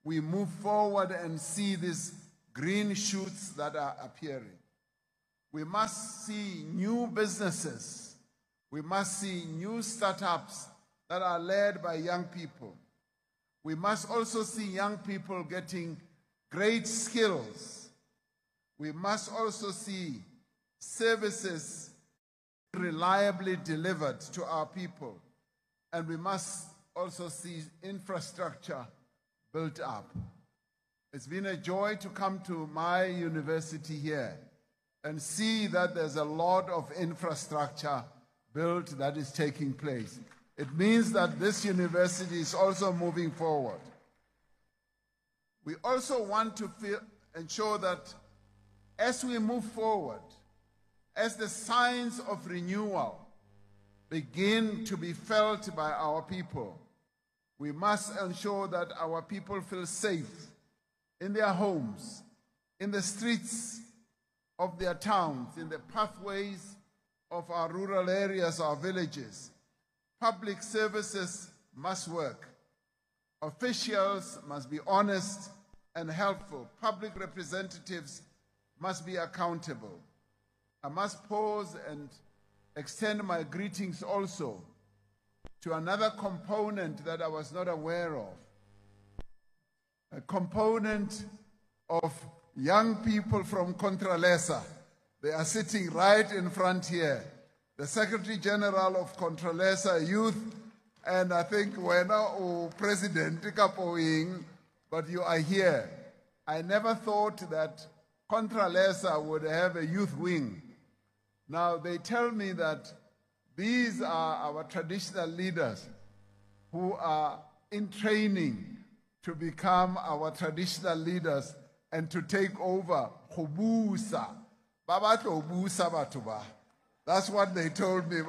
we move forward and see these green shoots that are appearing. We must see new businesses. We must see new startups that are led by young people. We must also see young people getting great skills. We must also see services reliably delivered to our people. And we must also see infrastructure built up. It's been a joy to come to my university here and see that there's a lot of infrastructure built that is taking place. It means that this university is also moving forward. We also want to ensure that as we move forward, as the signs of renewal begin to be felt by our people, we must ensure that our people feel safe in their homes, in the streets of their towns, in the pathways of our rural areas, our villages. Public services must work. Officials must be honest and helpful. Public representatives must be accountable. I must pause and extend my greetings also to another component that I was not aware of. A component of young people from Contralesa. They are sitting right in front here. The Secretary General of Contralesa Youth, and I think we're now President Kapoing, but you are here. I never thought that Contralesa would have a youth wing. Now they tell me that these are our traditional leaders who are in training to become our traditional leaders and to take over Hubusa. That's what they told me.